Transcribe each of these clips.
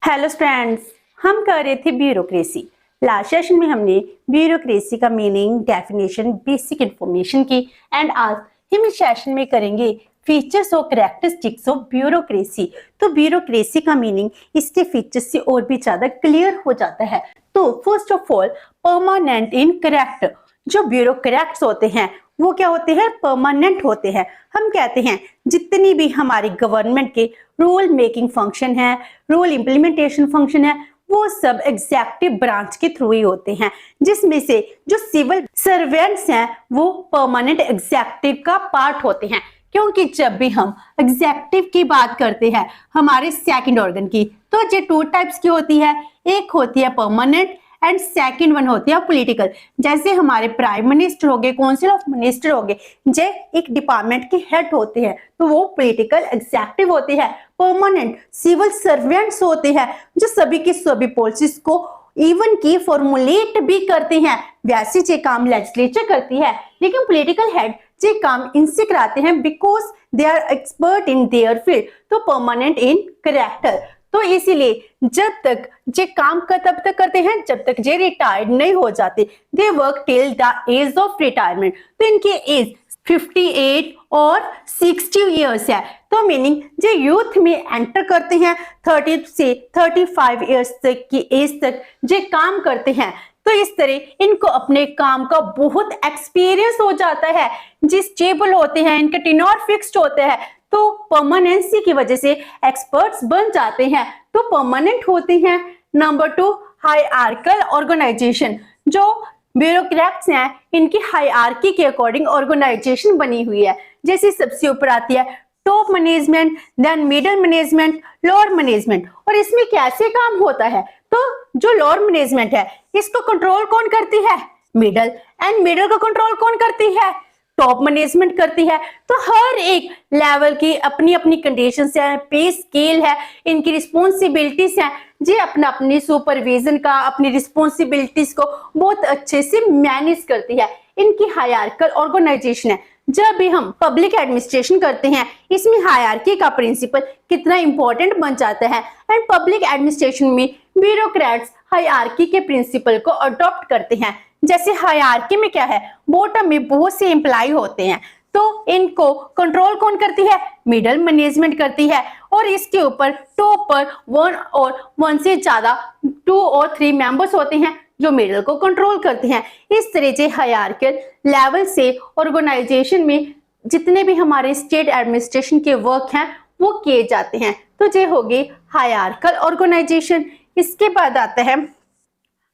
Hello friends, हम कर रहे थे ब्यूरोक्रेसी। लास्ट सेशन में हमने ब्यूरोक्रेसी का मीनिंग, डेफिनेशन, बेसिक इंफॉर्मेशन की एंड आज हम इस सेशन में करेंगे फीचर्स और कैरेक्टरिस्टिक्स ऑफ ब्यूरोक्रेसी। तो ब्यूरोक्रेसी का मीनिंग इसके फीचर्स से और भी ज्यादा क्लियर हो जाता है। तो first of all, permanent in character. जो ब्यूरोक्रेट्स होते हैं वो क्या होते हैं? परमानेंट होते हैं। हम कहते हैं जितनी भी हमारी गवर्नमेंट के रूल मेकिंग फंक्शन है, रूल इंप्लीमेंटेशन फंक्शन है, वो सब एग्जीक्यूटिव ब्रांच के थ्रू ही होते हैं, जिसमें से जो सिविल सर्वेंट्स हैं वो परमानेंट एग्जीक्यूटिव का पार्ट होते हैं। क्योंकि जब भी हम एग्जीक्यूटिव की बात करते हैं हमारे सेकंड ऑर्गन की, तो ये टू टाइप्स की होती है। एक होती है परमानेंट एंड सेकंड वन होती है पॉलिटिकल। जैसे हमारे प्राइम मिनिस्टर हो गए, काउंसिल ऑफ मिनिस्टर हो गए, जो एक डिपार्टमेंट के हेड होते हैं, तो वो पॉलिटिकल एग्जीक्यूटिव होते हैं। परमानेंट सिविल सर्वेंट्स होते हैं जो सभी की सभी पॉलिसीज को इवन की फॉर्मुलेट भी करते हैं। वैसे ये काम लेजिस्लेचर करती है, लेकिन पॉलिटिकल हेड ये काम इनसे कराते हैं because they are expert in their field. तो परमानेंट इन कैरेक्टर। तो इसीलिए जब तक जे काम का तब तक करते हैं जब तक जे रिटायर्ड नहीं हो जाते। They work till the age of retirement. तो इनकी एज 58 और 60 इयर्स है। तो मीनिंग जे यूथ में एंटर करते हैं 30 से 35 इयर्स तक की एज तक जे काम करते हैं, तो इस तरह इनको अपने काम का बहुत एक्सपीरियंस हो जाता है। जिस स्टेबल होते हैं, इनका टेन्योर फिक्स्ड होता है, तो परमानेंसी की वजह से एक्सपर्ट्स बन जाते हैं, तो परमानेंट होते हैं। Number 2, hierarchical organization. जो ब्यूरोक्रेट्स हैं इनकी हायरार्की के अकॉर्डिंग ऑर्गेनाइजेशन बनी हुई है। जैसे सबसे ऊपर आती है top management, then middle management, lower management. और इसमें कैसे काम होता है? तो जो लोअर मैनेजमेंट है इसको कंट्रोल कौन करती है? मिडिल। एंड मिडिल को कंट्रोल कौन करती है? टॉप मैनेजमेंट करती है। तो हर एक लेवल की अपनी अपनी कंडीशंस है, पे स्केल है, इनकी रिस्पॉन्सिबिलिटीज है। जी अपना अपनी सुपरविजन का, अपनी रिस्पॉन्सिबिलिटीज को बहुत अच्छे से मैनेज करती है। इनकी हायरार्किकल ऑर्गेनाइजेशन है। जब भी हम पब्लिक एडमिनिस्ट्रेशन करते हैं, इसमें हायरार्की का प्रिंसिपल कितना इंपॉर्टेंट बन जाता है। एंड पब्लिक एडमिनिस्ट्रेशन में ब्यूरोक्रेट्स हायरार्की के प्रिंसिपल को अडॉप्ट करते हैं। जैसे हायरार्की में क्या है, बॉटम में बहुत से एम्प्लॉय होते हैं, तो इनको कंट्रोल कौन करती है? मिडिल मैनेजमेंट करती है। और इसके ऊपर टॉप पर 1 और 1 से ज्यादा 2 और 3 मेंबर्स होते हैं जो मिडिल को कंट्रोल करते हैं। इस तरह से हायरार्किकल लेवल से ऑर्गेनाइजेशन में जितने भी हमारे स्टेट एडमिनिस्ट्रेशन के वर्क हैं वो किए जाते हैं। तो ये होगी हायरार्किकल ऑर्गेनाइजेशन। इसके बाद आता है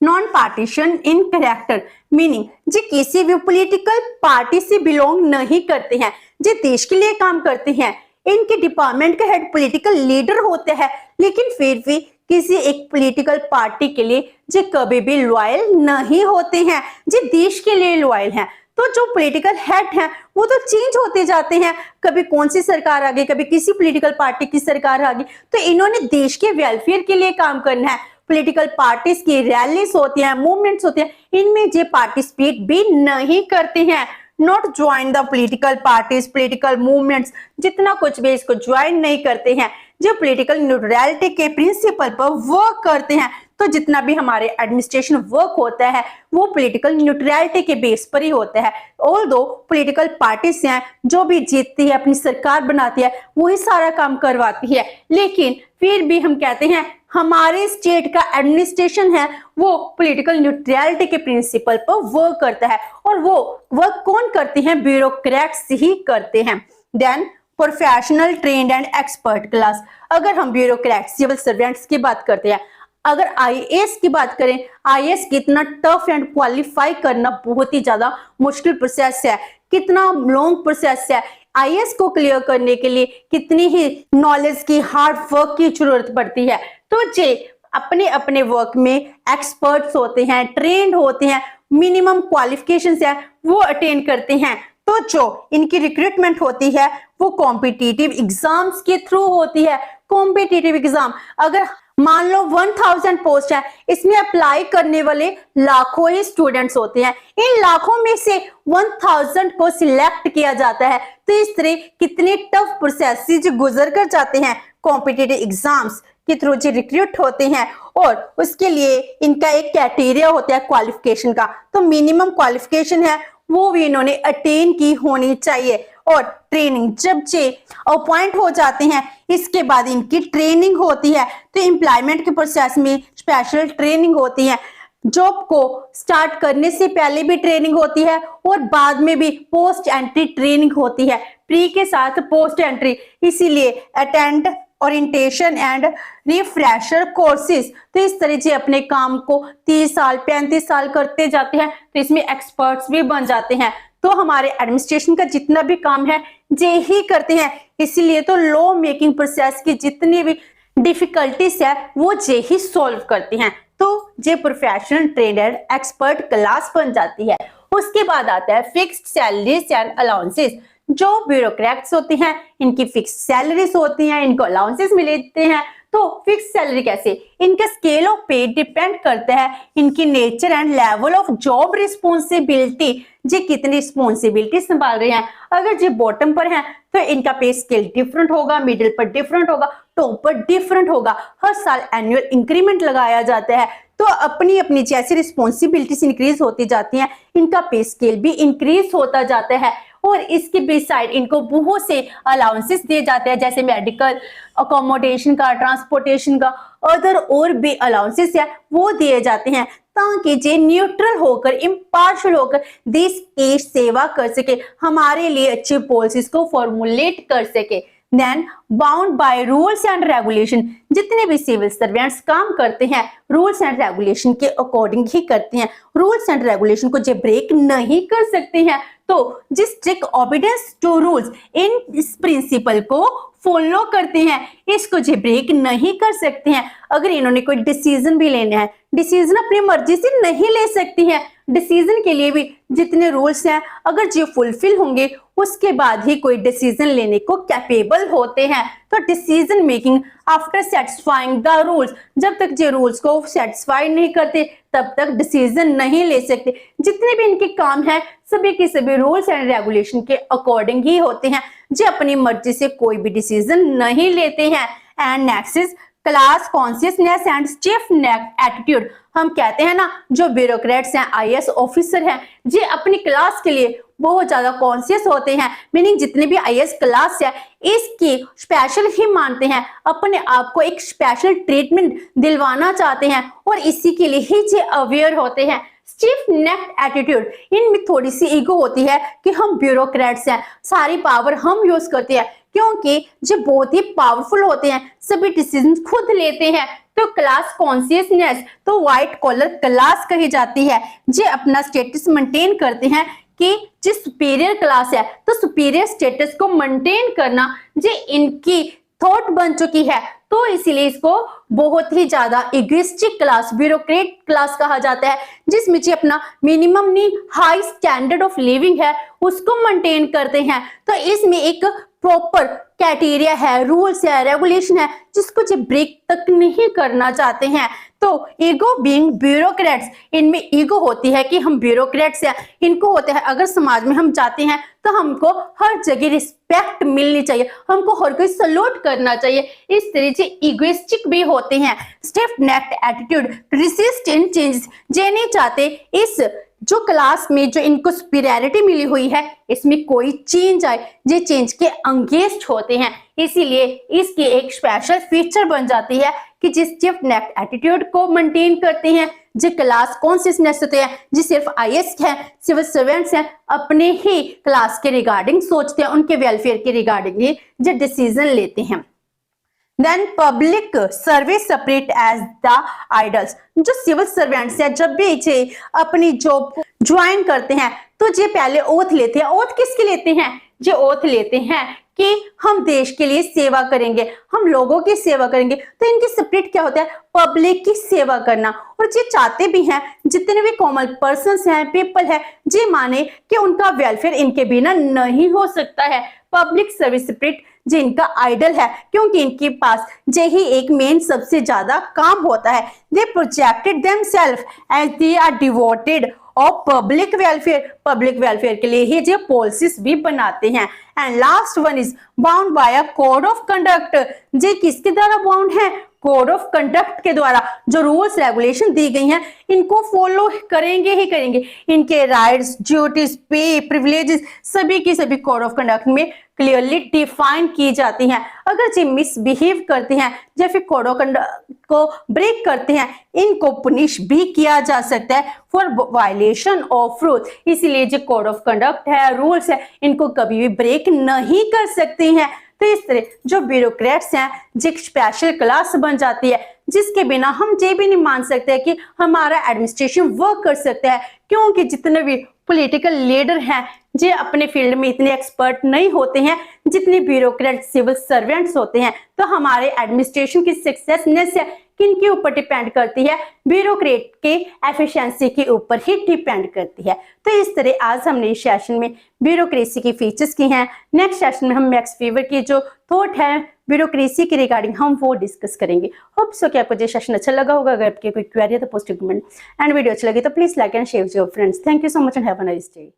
नॉन पार्टीशन इन कैरेक्टर। मीनिंग जो किसी भी पॉलिटिकल पार्टी से बिलोंग नहीं करते हैं, जो देश के लिए काम करते हैं। इनके डिपार्टमेंट का हेड पॉलिटिकल लीडर होते हैं, लेकिन फिर भी किसी एक पॉलिटिकल पार्टी के लिए जो कभी भी लॉयल नहीं होते हैं, जो देश के लिए लॉयल हैं। तो जो पॉलिटिकल हेड हैं वो तो चेंज होते जाते हैं, कभी कौन सी सरकार आ गई, कभी किसी पॉलिटिकल पार्टी की सरकार आ गई, तो इन्होंने देश के वेलफेयर के लिए काम करना है। पॉलिटिकल पार्टीज की रैलीज होती हैं, मूवमेंट्स होती हैं, इनमें जे पार्टिसिपेट भी नहीं करते हैं। Not join the political parties, political movements, जितना कुछ भी इसको ज्वाइन नहीं करते हैं, जो पॉलिटिकल न्यूट्रलिटी के प्रिंसिपल पर वर्क करते हैं। तो जितना भी हमारे एडमिनिस्ट्रेशन वर्क होता है वो पॉलिटिकल न्यूट्रलिटी के बेस पर ही होता है। ऑल्दो पॉलिटिकल पार्टीज हैं जो भी जीतती है, अपनी सरकार बनाती है, वही सारा काम करवाती है, लेकिन फिर भी हम कहते हैं हमारे स्टेट का एडमिनिस्ट्रेशन है वो पॉलिटिकल न्यूट्रलिटी के प्रिंसिपल पर वर्क करता है। और वो वर्क कौन करते हैं? ब्यूरोक्रेट्स ही करते हैं। Then professional, trained and expert class. अगर हम ब्यूरोक्रेट सिविल सर्वेंट्स की बात करते हैं, अगर आईएएस की बात करें, आईएएस कितना टफ एंड क्वालिफाई करना बहुत ही ज्यादा मुश्किल प्रोसेस है, कितना लॉन्ग प्रोसेस है। आईएएस को क्लियर करने के लिए कितनी ही नॉलेज की, हार्ड वर्क की जरूरत पड़ती है। तो जे अपने अपने वर्क में एक्सपर्ट्स होते हैं, ट्रेंड होते हैं, मिनिमम क्वालिफिकेशंस है वो अटेन करते हैं। तो जो इनकी रिक्रूटमेंट होती है वो कॉम्पिटिटिव एग्जाम्स के थ्रू होती है। कॉम्पिटिटिव एग्जाम, अगर मान लो 1000 पोस्ट है, इसमें अप्लाई करने वाले लाखों ही स्टूडेंट्स होते हैं, इन लाखों में से 1000 को सिलेक्ट किया जाता है। तो इस तरह कितने टफ प्रोसेस गुजर कर जाते हैं कॉम्पिटिटिव एग्जाम्स, के थ्रू जी रिक्रूट होते हैं और उसके लिए इनका एक क्राइटेरिया होता है क्वालिफिकेशन का। तो मिनिमम क्वालिफिकेशन है वो भी इन्होंने अटेन की होनी चाहिए। और ट्रेनिंग जब जे अपॉइंट हो जाते हैं इसके बाद इनकी ट्रेनिंग होती है। तो एम्प्लॉयमेंट के प्रोसेस में स्पेशल ट्रेनिंग होती है। जॉब को स्टार्ट करने से पहले भी ट्रेनिंग होती है और बाद में भी पोस्ट एंट्री ट्रेनिंग होती है, प्री के साथ पोस्ट एंट्री। इसीलिए attend orientation and refresher courses. तो इस तरह से अपने काम को 30 साल 35 साल करते जाते हैं तो इसमें एक्सपर्ट्स भी बन जाते हैं। तो हमारे एडमिनिस्ट्रेशन का जितना भी काम है जे ही करते हैं, इसीलिए तो लॉ मेकिंग प्रोसेस की जितनी भी डिफिकल्टीज है वो जे ही सॉल्व करते हैं। तो जे प्रोफेशनल ट्रेनर एक्सपर्ट क्लास बन जाती है। उसके बाद आता है फिक्स्ड सैलरीज एंड अलाउंसेस। जो ब्यूरोक्रेट्स होते हैं इनकी फिक्स सैलरीज होती हैं, इनको अलाउंसेस मिलते हैं। तो फिक्स सैलरी कैसे, इनका स्केल ऑफ पे डिपेंड करता है इनकी nature and level of job responsibility, जे कितनी रिस्पॉन्सिबिलिटी संभाल रहे हैं। अगर जे बॉटम पर हैं तो इनका पे स्केल डिफरेंट होगा, मिडिल पर डिफरेंट होगा, टॉप पर डिफरेंट होगा। हर साल एनुअल इंक्रीमेंट लगाया जाता है। तो अपनी अपनी जैसी रिस्पॉन्सिबिलिटीज इंक्रीज होती जाती हैं इनका पे स्केल भी इंक्रीज होता जाता है। और इसके बिसाइड इनको बहुत से अलाउंसेस दिए जाते हैं, जैसे मेडिकल, अकोमोडेशन का, ट्रांसपोर्टेशन का, अदर और भी अलाउंसेस है वो दिए जाते हैं ताकि जे न्यूट्रल होकर, इम्पार्शियल होकर देश की सेवा कर सके, हमारे लिए अच्छे पॉलिसीज को फॉर्मुलेट कर सके। Then bound by rules and regulation. जितने भी सिविल सर्वेंट्स काम करते हैं रूल्स एंड रेगुलेशन के अकॉर्डिंग ही करते हैं। रूल्स एंड रेगुलेशन को जो ब्रेक नहीं कर सकते हैं तो जिस strict obedience to rules in इस प्रिंसिपल को फॉलो करते हैं इसको जो ब्रेक नहीं कर सकते हैं। अगर इन्होंने कोई डिसीजन भी लेना है, डिसीजन अपनी मर्जी से नहीं ले सकती हैं। डिसीजन के लिए भी जितने रूल्स हैं अगर जो फुलफिल होंगे उसके बाद ही कोई डिसीजन लेने को कैपेबल होते हैं। तो decision making after satisfying the rules, जब तक जो रूल्स को सेटिस्फाई नहीं करते तब तक डिसीजन नहीं ले सकते। जितने भी इनके काम है सभी के सभी रूल्स एंड रेगुलेशन के अकॉर्डिंग ही होते हैं, जो अपनी मर्जी से कोई भी डिसीजन नहीं लेते हैं। And next is class consciousness and stiff neck attitude. हम कहते हैं ना जो ब्यूरोक्रेट्स हैं, आईएएस ऑफिसर हैं, जे अपनी क्लास के लिए बहुत ज्यादा कॉन्शियस होते हैं। मीनिंग जितने भी आईएएस क्लास है इसकी स्पेशल ही मानते हैं, अपने आप को एक स्पेशल ट्रीटमेंट दिलवाना चाहते हैं और इसी के लिए ही जे अवेयर होते हैं। स्टिफ नेक एटीट्यूड, इनमें थोड़ी सी ईगो होती है कि हम ब्यूरोक्रेट्स हैं, सारी पावर हम यूज करते हैं, क्योंकि जो बहुत ही पावरफुल होते हैं सभी डिसीजन खुद लेते हैं। तो क्लास कॉन्शियसनेस तो व्हाइट कॉलर क्लास कही जाती है, जो अपना स्टेटस मेंटेन करते हैं कि जो सुपीरियर क्लास है तो सुपीरियर स्टेटस को मेंटेन करना जो इनकी थॉट बन चुकी है। तो इसीलिए इसको बहुत ही ज्यादा इगोइस्टिक क्लास, ब्यूरोक्रेट क्लास कहा जाता है, जिसमें जो अपना मिनिमम नहीं हाई स्टैंडर्ड ऑफ लिविंग है उसको मेंटेन करते हैं। तो इसमें एक प्रॉपर क्राइटेरिया है, रूल्स है, रेगुलेशन है, जिसको जो ब्रेक तक नहीं करना चाहते हैं। तो ईगो बीइंग ब्यूरोक्रेट्स, इनमें ईगो होती है कि हम ब्यूरोक्रेट्स हैं। इनको होता है अगर समाज में हम जाते हैं तो हमको हर जगह रिस्पेक्ट मिलनी चाहिए, हमको हर कोई सल्यूट करना चाहिए। इस तरह से इगोइस्टिक भी होते हैं। स्टिफ नेक्ड एटीट्यूड, रेसिस्ट इन चेंजेस, जे नहीं चाहते इस जो क्लास में जो इनको सुपीरियरिटी मिली हुई है इसमें कोई चेंज आए, ये चेंज के अंगेस्ट होते हैं। इसीलिए इसकी एक स्पेशल फीचर बन जाती है कि जिस स्टिफ नेक एटीट्यूड को मेंटेन करते हैं, जो क्लास कॉन्शियसनेस होते हैं, जो सिर्फ आईएएस हैं, सिविल सर्वेंट्स हैं, अपने ही क्लास के रिगार्डिंग सोचते हैं, उनके वेलफेयर के रिगार्डिंग ही जो डिसीजन लेते हैं। Then public service separate as the ideals, जो सिविल सर्वेंट्स हैं जब भी इसे अपनी जॉब ज्वाइन करते हैं तो ये पहले ओथ लेते हैं। ओथ किसके लेते हैं? ये ओथ लेते हैं कि हम देश के लिए सेवा करेंगे, हम लोगों की सेवा करेंगे। तो इनकी सेपरेट क्या होता है? पब्लिक की सेवा करना। और ये चाहते भी हैं जितने भी कॉमन पर्सन्स हैं, पीपल है, ये माने कि उनका वेलफेयर इनके बिना नहीं हो सकता है। पब्लिक सर्विस सेपरेट जो इनका आइडल है, क्योंकि इनके पास यही एक मेन सबसे ज्यादा काम होता है। They projected themselves as they are devoted of public welfare, public welfare के लिए ही जो पॉलिसीज भी बनाते हैं। And last one is bound by a code of conduct, जे किसके द्वारा बाउंड है? कोड ऑफ कंडक्ट के द्वारा जो रूल्स रेगुलेशन दी गई हैं इनको फॉलो करेंगे ही करेंगे। इनके राइट्स, ड्यूटीज, पे, प्रिविलेजेस सभी की सभी कोड ऑफ कंडक्ट में क्लियरली डिफाइन की जाती हैं। अगर ये मिसबिहेव करते हैं या फिर कोड ऑफ कंडक्ट को ब्रेक करते हैं इनको पनिश भी किया जा सकता है फॉर वायलेशन ऑफ रूल। इसीलिए जो कोड ऑफ कंडक्ट है, रूल्स है, इनको कभी भी ब्रेक नहीं कर सकते हैं। तो इस तरह जो ब्यूरोक्रेट्स हैं जो एक स्पेशल क्लास बन जाती है जिसके बिना हम ये भी नहीं मान सकते कि हमारा एडमिनिस्ट्रेशन वर्क कर सकता है, क्योंकि जितने भी पॉलिटिकल लीडर हैं जो अपने फील्ड में इतने एक्सपर्ट नहीं होते हैं जितने ब्यूरोक्रेट सिविल सर्वेंट्स होते हैं। तो हमारे एडमिनिस्ट्रेशन की सक्सेसनेस है किनके ऊपर डिपेंड करती है, ब्यूरोक्रेट के एफिशिएंसी के ऊपर ही डिपेंड करती है। तो इस तरह आज हमने इस सेशन में ब्यूरोक्रेसी की फीचर्स की हैं। नेक्स्ट सेशन में हम मैक्स वीवर की जो थॉट है ब्यूरोक्रेसी के रिगार्डिंग हम वो डिस्कस करेंगे। होप सो कि आपको ये सेशन अच्छा लगा होगा। अगर आपकी कोई क्वेरी है तो पोस्ट कमेंट, एंड वीडियो अच्छा लगे तो please like and share your friends. Thank you so much and have a nice day.